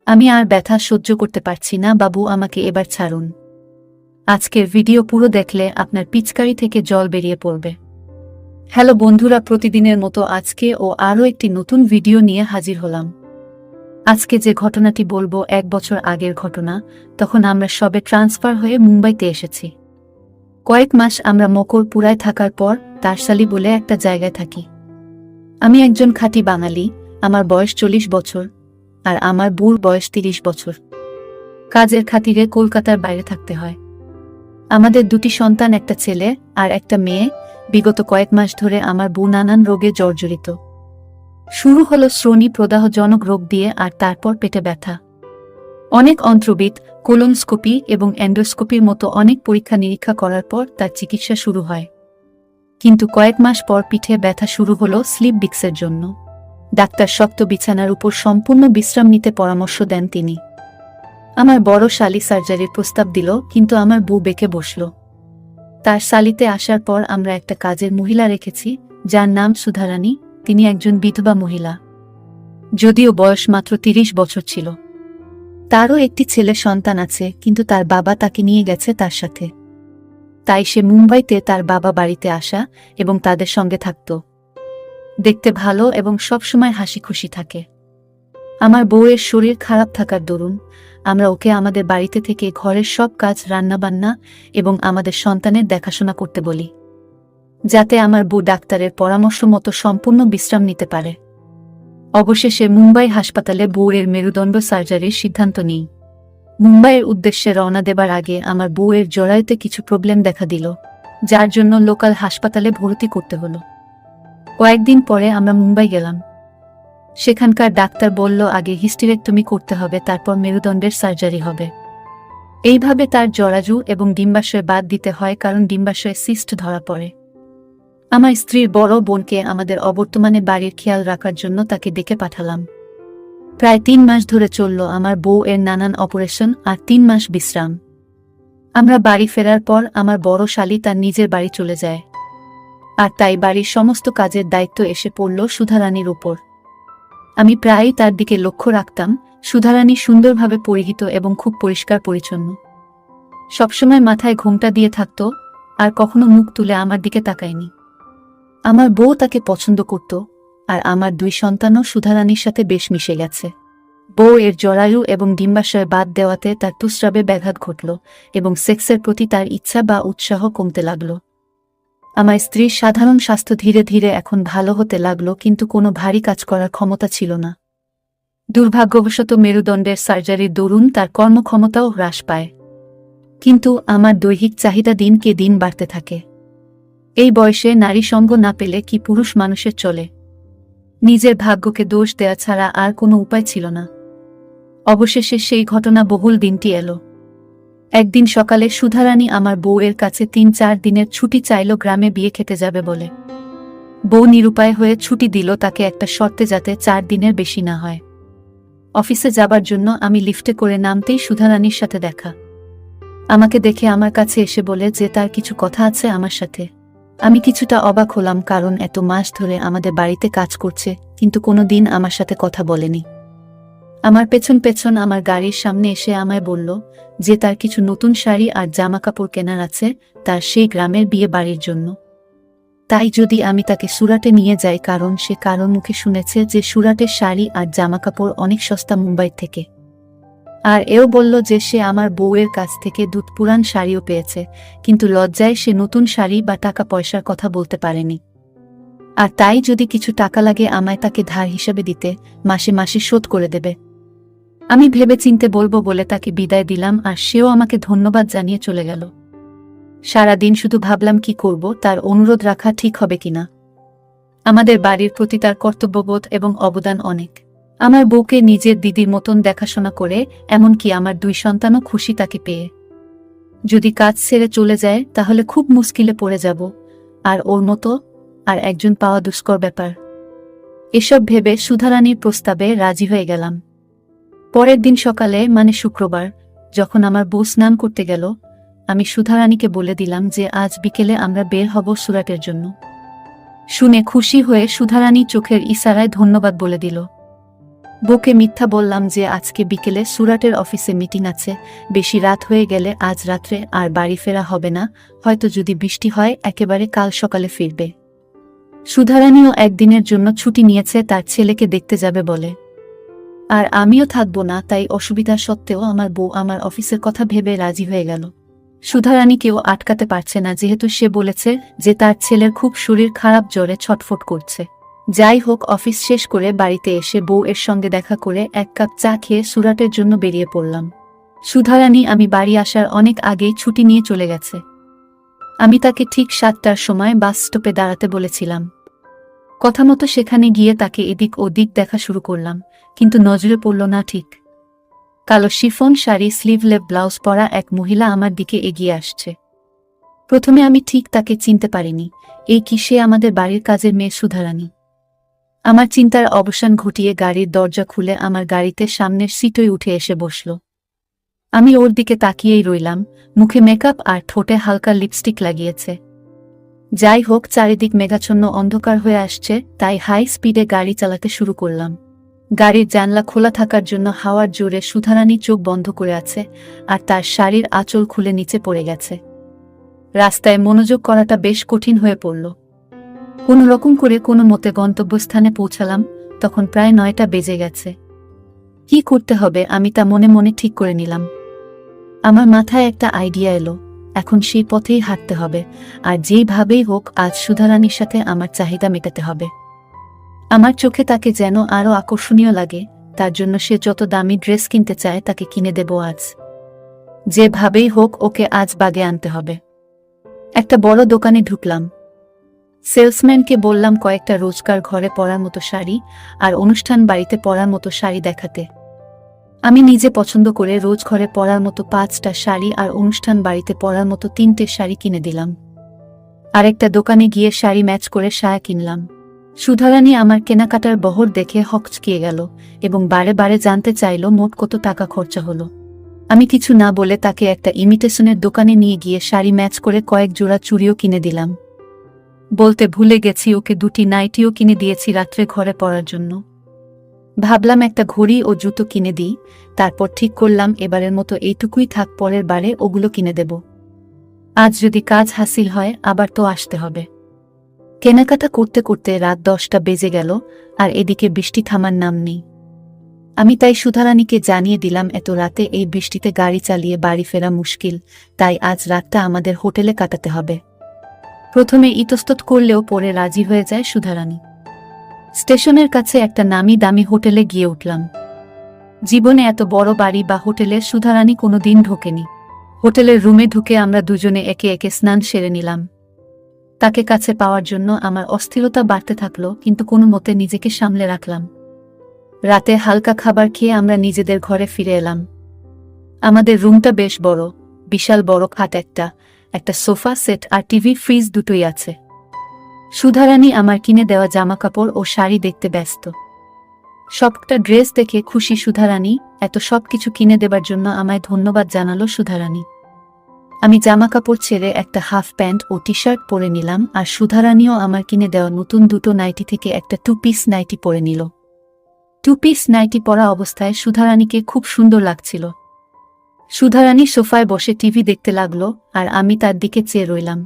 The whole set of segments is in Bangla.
আমি আর ব্যথা সহ্য করতে পারছি না বাবু, আমাকে এবার ছাড়ুন। আজকের ভিডিও পুরো দেখলে আপনার পিচকারি থেকে জল বেরিয়ে পড়বে। হ্যালো বন্ধুরা, প্রতিদিনের মতো আজকে আরও একটি নতুন ভিডিও নিয়ে হাজির হলাম। আজকে যে ঘটনাটি বলবো 1 বছর আগের ঘটনা। তখন আমরা সবে ট্রান্সফার হয়ে মুম্বাইতে এসেছি। কয়েক মাস আমরা মকরপুরায় থাকার পর তারসালি বলে একটা জায়গায় থাকি। আমি একজন খাঁটি বাঙালি, আমার বয়স 40 বছর আর আমার বুর বয়স 30 বছর। কাজের খাতিরে কলকাতার বাইরে থাকতে হয়। আমাদের 2টি সন্তান, একটা ছেলে আর একটা মেয়ে। বিগত কয়েক মাস ধরে আমার বউ নানান রোগে জর্জরিত। শুরু হলো শ্রোণী প্রদাহজনক রোগ দিয়ে, আর তারপর পেটে ব্যথা। অনেক অন্ত্রবিদ, কোলোনস্কোপি এবং এন্ডোস্কোপির মতো অনেক পরীক্ষা নিরীক্ষা করার পর তার চিকিৎসা শুরু হয়। কিন্তু কয়েক মাস পর পিঠে ব্যথা শুরু হলো স্লিপ ডিস্কের জন্য। ডাক্তার শক্ত বিছানার উপর সম্পূর্ণ বিশ্রাম নিতে পরামর্শ দেন তিনি। আমার বড় শালি সার্জারির প্রস্তাব দিল, কিন্তু আমার বউ বেঁকে বসল। তার শালিতে আসার পর আমরা একটা কাজের মহিলা রেখেছি, যার নাম সুধারানী। তিনি একজন বিধবা মহিলা, যদিও বয়স মাত্র 30 বছর ছিল। তারও একটি ছেলে সন্তান আছে, কিন্তু তার বাবা তাকে নিয়ে গেছে তার সাথে। তাই সে মুম্বাইতে তার বাবা বাড়িতে আসা এবং তাদের সঙ্গে থাকত। দেখতে ভালো এবং সবসময় হাসি খুশি থাকে। আমার বউয়ের শরীর খারাপ থাকার দরুন আমরা ওকে আমাদের বাড়িতে থেকে ঘরের সব কাজ, রান্নাবান্না এবং আমাদের সন্তানের দেখাশোনা করতে বলি, যাতে আমার বউ ডাক্তারের পরামর্শ মতো সম্পূর্ণ বিশ্রাম নিতে পারে। অবশেষে মুম্বাই হাসপাতালে বউয়ের মেরুদণ্ড সার্জারির সিদ্ধান্ত নিই। মুম্বাইয়ের উদ্দেশ্যে রওনা দেবার আগে আমার বউয়ের জরায়ুতে কিছু প্রবলেম দেখা দিল, যার জন্য লোকাল হাসপাতালে ভর্তি করতে হলো। কয়েকদিন পরে আমরা মুম্বাই গেলাম। সেখানকার ডাক্তার বলল আগে হিস্টেরেক্টমি করতে হবে, তারপর মেরুদণ্ডের সার্জারি হবে। এইভাবে তার জরাজু এবং ডিম্বাশয় বাদ দিতে হয়, কারণ ডিম্বাশয়ে সিস্ট ধরা পড়ে। আমার স্ত্রীর বড় বোনকে আমাদের অবর্তমানে বাড়ির খেয়াল রাখার জন্য তাকে ডেকে পাঠালাম। প্রায় 3 মাস ধরে চলল আমার বউ এর নানান অপারেশন আর 3 মাস বিশ্রাম। আমরা বাড়ি ফেরার পর আমার বড় শালী তার নিজের বাড়ি চলে যায়, আর তাই বাড়ির সমস্ত কাজের দায়িত্ব এসে পড়ল সুধারানীর উপর। আমি প্রায়ই তার দিকে লক্ষ্য রাখতাম। সুধারানী সুন্দরভাবে পরিহিত এবং খুব পরিষ্কার পরিচ্ছন্ন। সবসময় মাথায় ঘোমটা দিয়ে থাকত আর কখনো মুখ তুলে আমার দিকে তাকায়নি। আমার বউ তাকে পছন্দ করত, আর আমার 2 সন্তানও সুধারানীর সাথে বেশ মিশে গেছে। বউ এর জরায়ু এবং ডিম্বাশয় বাদ দেওয়াতে তার তুস্রাবে ব্যাঘাত ঘটল এবং সেক্সের প্রতি তার ইচ্ছা বা উৎসাহ কমতে লাগল। আমার স্ত্রীর সাধারণ স্বাস্থ্য ধীরে ধীরে এখন ভালো হতে লাগলো, কিন্তু কোনো ভারী কাজ করার ক্ষমতা ছিল না। দুর্ভাগ্যবশত মেরুদণ্ডের সার্জারির দরুন তার কর্মক্ষমতাও হ্রাস পায়। কিন্তু আমার দৈহিক চাহিদা দিনকে দিন বাড়তে থাকে। এই বয়সে নারী সঙ্গ না পেলে কি পুরুষ মানুষের চলে? নিজের ভাগ্যকে দোষ দেয়া ছাড়া আর কোনো উপায় ছিল না। অবশেষে সেই ঘটনা বহুল দিনটি এলো। একদিন সকালে সুধারানী আমার বউয়ের কাছে 3-4 দিনের ছুটি চাইল, গ্রামে বিয়ে খেতে যাবে বলে। বউ নিরুপায় হয়ে ছুটি দিল তাকে একটা শর্তে, যাতে 4 দিনের বেশি না হয়। অফিসে যাবার জন্য আমি লিফটে করে নামতেই সুধারানীর সাথে দেখা। আমাকে দেখে আমার কাছে এসে বলে যে তার কিছু কথা আছে আমার সাথে। আমি কিছুটা অবাক হলাম, কারণ এত মাস ধরে আমাদের বাড়িতে কাজ করছে, কিন্তু কোনো দিন আমার সাথে কথা বলেনি। আমার পেছন পেছন আমার গাড়ির সামনে এসে আমায় বলল যে তার কিছু নতুন শাড়ি আর জামা কাপড় কেনার আছে তার সেই গ্রামের বিয়ে বাড়ির জন্য। তাই যদি আমি তাকে সুরাটে নিয়ে যাই, কারণ সে কারোর মুখে শুনেছে যে সুরাটের শাড়ি আর জামা কাপড় অনেক সস্তা মুম্বাই থেকে। আর এও বলল যে সে আমার বউয়ের কাছ থেকে পুরান শাড়িও পেয়েছে, কিন্তু লজ্জায় সে নতুন শাড়ি বা টাকা পয়সার কথা বলতে পারেনি। আর তাই যদি কিছু টাকা লাগে আমায় তাকে ধার হিসাবে দিতে, মাসে মাসে শোধ করে দেবে। আমি ভেবে চিনতে বলবো বলে তাকে বিদায় দিলাম, আর সেও আমাকে ধন্যবাদ জানিয়ে চলে গেল। সারাদিন শুধু ভাবলাম কি করব, তার অনুরোধ রাখা ঠিক হবে কিনা। আমাদের বাড়ির প্রতি তার কর্তব্যবোধ এবং অবদান অনেক। আমার বউকে নিজের দিদির মতন দেখাশোনা করে, এমনকি আমার 2 সন্তানও খুশি তাকে পেয়ে। যদি কাজ ছেড়ে চলে যায় তাহলে খুব মুশকিলে পড়ে যাব, আর ওর মতো আর একজন পাওয়া দুষ্কর ব্যাপার। এসব ভেবে সুধারানীর প্রস্তাবে রাজি হয়ে গেলাম। পরের দিন সকালে, মানে শুক্রবার, যখন আমার বউ স্নান করতে গেল, আমি সুধারানীকে বলে দিলাম যে আজ বিকেলে আমরা বের হব সুরাটের জন্য। শুনে খুশি হয়ে সুধারানী চোখের ইশারায় ধন্যবাদ বলে দিল। বউকে মিথ্যা বললাম যে আজকে বিকেলে সুরাটের অফিসে মিটিং আছে, বেশি রাত হয়ে গেলে আজ রাত্রে আর বাড়ি ফেরা হবে না, হয়তো যদি বৃষ্টি হয় একেবারে কাল সকালে ফিরবে। সুধারানীও একদিনের জন্য ছুটি নিয়েছে, তার ছেলেকে দেখতে যাবে বলে। আর আমিও থাকবো না, তাই অসুবিধা সত্ত্বেও আমার বউ আমার অফিসের কথা ভেবে রাজি হয়ে গেল। সুধারানীকেও আটকাতে পারছে না, যেহেতু সে বলেছে যে তার ছেলের খুব শরীর খারাপ, জ্বরে ছটফট করছে। যাই হোক, অফিস শেষ করে বাড়িতে এসে বউ এর সঙ্গে দেখা করে এক কাপ চা খেয়ে সুরাটের জন্য বেরিয়ে পড়লাম। সুধারানী আমি বাড়ি আসার অনেক আগেই ছুটি নিয়ে চলে গেছে। আমি তাকে ঠিক 7টার সময় বাস স্টপে দাঁড়াতে বলেছিলাম। কথা মতো সেখানে গিয়ে তাকে এদিক ওদিক দেখা শুরু করলাম, কিন্তু নজরে পড়ল না ঠিক। কালো শিফন শাড়ি, স্লিভলেস ব্লাউজ পরা এক মহিলা আমার দিকে এগিয়ে আসছে। প্রথমে আমি ঠিক তাকে চিনতে পারিনি। এই কি সে আমাদের বাড়ির কাজের মেয়ে সুধারানী? আমার চিন্তার অবসান ঘটিয়ে গাড়ির দরজা খুলে আমার গাড়িতে সামনের সিটই উঠে এসে বসল। আমি ওর দিকে তাকিয়েই রইলাম। মুখে মেকআপ আর ঠোঁটে হালকা লিপস্টিক লাগিয়েছে। যাই হোক, চারিদিক মেঘাচ্ছন্ন অন্ধকার হয়ে আসছে, তাই হাই স্পিডে গাড়ি চালাতে শুরু করলাম। গাড়ির জানলা খোলা থাকার জন্য হাওয়ার জোরে সুধারানী চোখ বন্ধ করে আছে, আর তার শাড়ির আঁচল খুলে নিচে পড়ে গেছে। রাস্তায় মনোযোগ করাটা বেশ কঠিন হয়ে পড়ল। কোনো রকম করে কোনো মতে গন্তব্যস্থানে পৌঁছালাম। তখন প্রায় 9টা বেজে গেছে। কি করতে হবে আমি তা মনে মনে ঠিক করে নিলাম। আমার মাথায় একটা আইডিয়া এলো। এখন সেই পথেই হাঁটতে হবে, আর যেইভাবেই হোক আজ সুধারানীর সাথে আমার চাহিদা মেটাতে হবে। আমার চোখে তাকে যেন আরও আকর্ষণীয় লাগে, তার জন্য সে যত দামি ড্রেস কিনতে চায় তাকে কিনে দেব আজ। যেভাবেই হোক ওকে আজ বাগে আনতে হবে। একটা বড় দোকানে ঢুকলাম। সেলসম্যানকে বললাম কয়েকটা রোজকার ঘরে পরার মতো শাড়ি আর অনুষ্ঠান বাড়িতে পরার মতো শাড়ি দেখাতে। আমি নিজে পছন্দ করে রোজ ঘরে পরার মতো 5টা শাড়ি আর অনুষ্ঠান বাড়িতে পরার মতো 3টে শাড়ি কিনে দিলাম। আরেকটা দোকানে গিয়ে শাড়ি ম্যাচ করে সায়া কিনলাম। সুধারানী আমার কেনাকাটার বহর দেখে হকচকিয়ে গেল এবং বারে বারে জানতে চাইল মোট কত টাকা খরচা হলো। আমি কিছু না বলে তাকে একটা ইমিটেশনের দোকানে নিয়ে গিয়ে শাড়ি ম্যাচ করে কয়েক জোড়া চুড়িও কিনে দিলাম। বলতে ভুলে গেছি, ওকে 2টি নাইটিও কিনে দিয়েছি রাত্রে ঘরে পরার জন্য। ভাবলাম একটা ঘড়ি ও জুতো কিনে দিই, তারপর ঠিক করলাম এবারের মতো এইটুকুই থাক, পরের বারে ওগুলো কিনে দেব। আজ যদি কাজ হাসিল হয় আবার তো আসতে হবে। কেনাকাটা করতে করতে রাত 10টা বেজে গেল, আর এদিকে বৃষ্টি থামার নাম নেই। আমি তাই সুধারানীকে জানিয়ে দিলাম এত রাতে এই বৃষ্টিতে গাড়ি চালিয়ে বাড়ি ফেরা মুশকিল, তাই আজ রাতটা আমাদের হোটেলে কাটাতে হবে। প্রথমে ইতস্তত করলেও পরে রাজি হয়ে যায় সুধারানী। স্টেশনের কাছে একটা নামি দামি হোটেলে গিয়ে উঠলাম। জীবনে এত বড় বাড়ি বা হোটেলে সুধারানী কোনোদিন ঢোকেনি। হোটেলের রুমে ঢুকে আমরা দুজনে একে একে স্নান সেরে নিলাম। তাকে কাছে পাওয়ার জন্য আমার অস্থিরতা বাড়তে থাকলো, কিন্তু কোনো মতে নিজেকে সামলে রাখলাম। রাতে হালকা খাবার খেয়ে আমরা নিজেদের ঘরে ফিরে এলাম। আমাদের রুমটা বেশ বড়, বিশাল বড় খাট একটা সোফা সেট আর টিভি, ফ্রিজ দুটোই আছে। সুধারানী আমার কিনে দেওয়া জামাকাপড় ও শাড়ি দেখতে ব্যস্ত। সবটা ড্রেস দেখে খুশি সুধারানী। এত সব কিছু কিনে দেবার জন্য আমায় ধন্যবাদ জানালো সুধারানী। আমি জামাকাপড় ছেড়ে একটা হাফ প্যান্ট ও টি শার্ট পরে নিলাম, আর সুধারানীও আমার কিনে দেওয়া নতুন 2টো নাইটি থেকে একটা 2 পিস নাইটি পরে নিল। 2 পিস নাইটি পরা অবস্থায় সুধারানীকে খুব সুন্দর লাগছিল। সুধারানী সোফায় বসে টিভি দেখতে লাগলো, আর আমি তার দিকে চেয়ে রইলাম।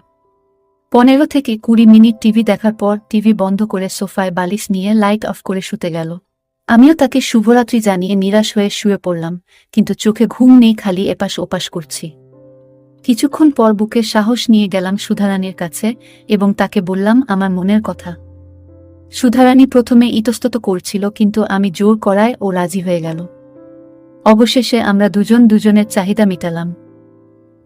15 থেকে 20 মিনিট টিভি দেখার পর টিভি বন্ধ করে সোফায় বালিশ নিয়ে লাইট অফ করে শুতে গেল। আমিও তাকে শুভরাত্রি জানিয়ে নিরাশ হয়ে শুয়ে পড়লাম, কিন্তু চোখে ঘুম নেই, খালি এপাশ ওপাশ করছি। কিছুক্ষণ পর বুকে সাহস নিয়ে গেলাম সুধারানীর কাছে এবং তাকে বললাম আমার মনের কথা। সুধারানী প্রথমে ইতস্তত করছিল, কিন্তু আমি জোর করায় ও রাজি হয়ে গেল। অবশেষে আমরা দুজন দুজনের চাহিদা মেটালাম।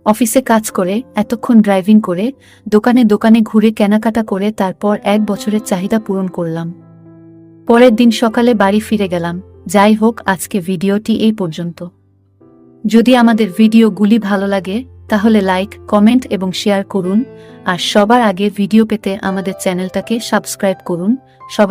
অফিসে কাজ করে, এতক্ষণ ড্রাইভিং করে, দোকানে দোকানে ঘুরে কেনাকাটা করে তারপর 1 বছরের চাহিদা পূরণ করলাম। পরের দিন সকালে বাড়ি ফিরে গেলাম। যাই হোক, আজকে ভিডিওটি এই পর্যন্ত। যদি আমাদের ভিডিওগুলি ভালো লাগে তাহলে লাইক, কমেন্ট এবং শেয়ার করুন, আর সবার আগে ভিডিও পেতে আমাদের চ্যানেলটাকে সাবস্ক্রাইব করুন। সবাই